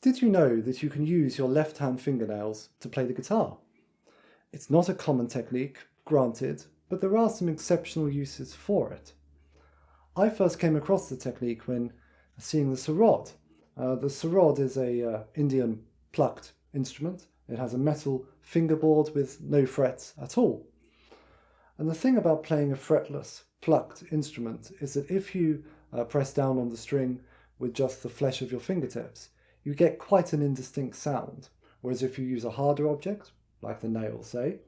Did you know that you can use your left-hand fingernails to play the guitar? It's not a common technique, granted, but there are some exceptional uses for it. I first came across the technique when seeing the sarod. The sarod is a Indian plucked instrument. It has a metal fingerboard with no frets at all. And the thing about playing a fretless, plucked instrument is that if you press down on the string with just the flesh of your fingertips, you get quite an indistinct sound. Whereas if you use a harder object, like the nail, say,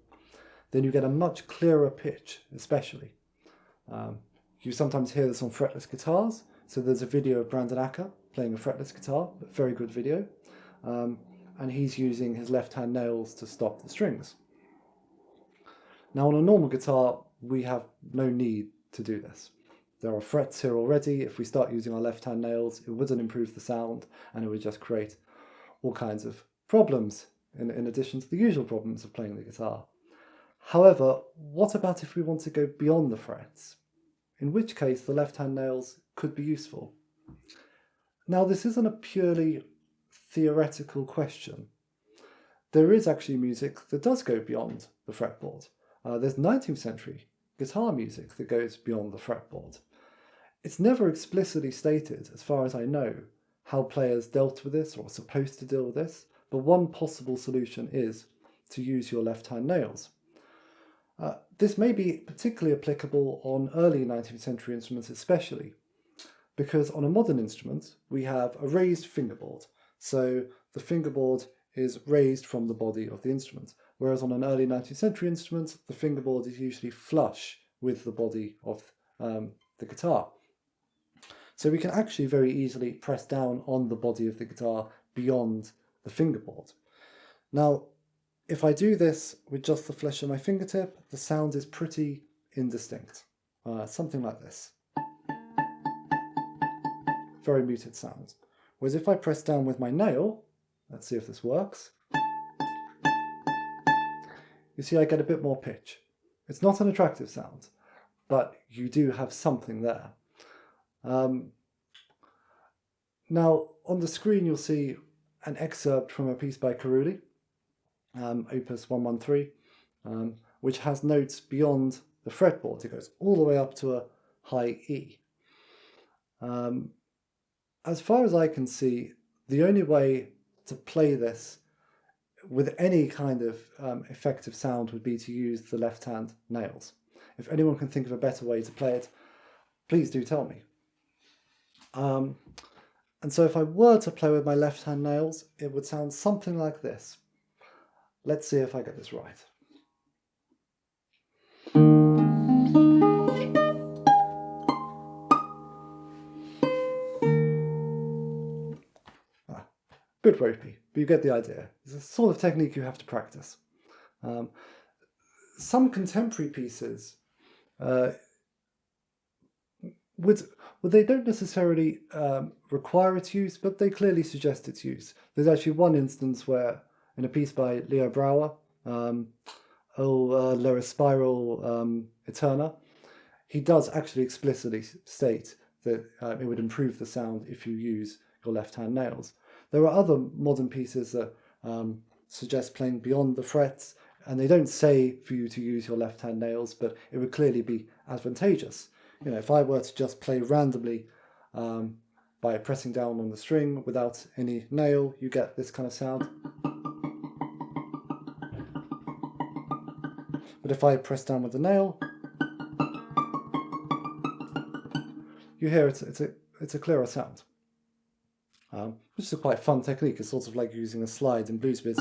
then you get a much clearer pitch, especially. You sometimes hear this on fretless guitars. So there's a video of Brandon Acker playing a fretless guitar, a very good video. And he's using his left-hand nails to stop the strings. Now on a normal guitar, we have no need to do this. There are frets here already. If we start using our left-hand nails, it wouldn't improve the sound and it would just create all kinds of problems in addition to the usual problems of playing the guitar. However, what about if we want to go beyond the frets? In which case the left-hand nails could be useful. Now this isn't a purely theoretical question. There is actually music that does go beyond the fretboard. There's 19th century guitar music that goes beyond the fretboard. It's never explicitly stated, as far as I know, how players dealt with this or are supposed to deal with this, but one possible solution is to use your left-hand nails. This may be particularly applicable on early 19th century instruments especially, because on a modern instrument we have a raised fingerboard, so the fingerboard is raised from the body of the instrument, whereas on an early 19th century instrument the fingerboard is usually flush with the body of the guitar. So we can actually very easily press down on the body of the guitar beyond the fingerboard. Now, if I do this with just the flesh of my fingertip, the sound is pretty indistinct. Something like this. Very muted sound. Whereas if I press down with my nail, let's see if this works, you see I get a bit more pitch. It's not an attractive sound, but you do have something there. Now, on the screen you'll see an excerpt from a piece by Carulli, Opus 113, which has notes beyond the fretboard. It goes all the way up to a high E. As far as I can see, the only way to play this with any kind of effective sound would be to use the left-hand nails. If anyone can think of a better way to play it, please do tell me. And so if I were to play with my left-hand nails, it would sound something like this. Let's see if I get this right. Bit ropey, but you get the idea. It's a sort of technique you have to practice. Some contemporary pieces they don't necessarily require its use, but they clearly suggest its use. There's actually one instance where, in a piece by Leo Brouwer, Lower Spiral Eterna, he does actually explicitly state that it would improve the sound if you use your left-hand nails. There are other modern pieces that suggest playing beyond the frets, and they don't say for you to use your left-hand nails, but it would clearly be advantageous. You know, if I were to just play randomly by pressing down on the string without any nail, you get this kind of sound. But if I press down with the nail, you hear it's a clearer sound. Which is a quite fun technique. It's sort of like using a slide in blues bits.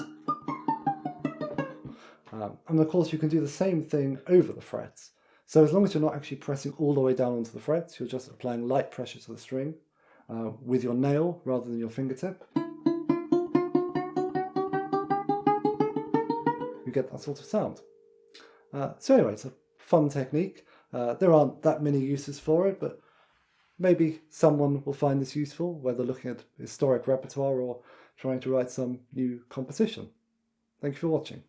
And of course you can do the same thing over the frets. So as long as you're not actually pressing all the way down onto the frets, you're just applying light pressure to the string with your nail rather than your fingertip, you get that sort of sound. So anyway, it's a fun technique. There aren't that many uses for it, but maybe someone will find this useful, whether looking at historic repertoire or trying to write some new composition. Thank you for watching.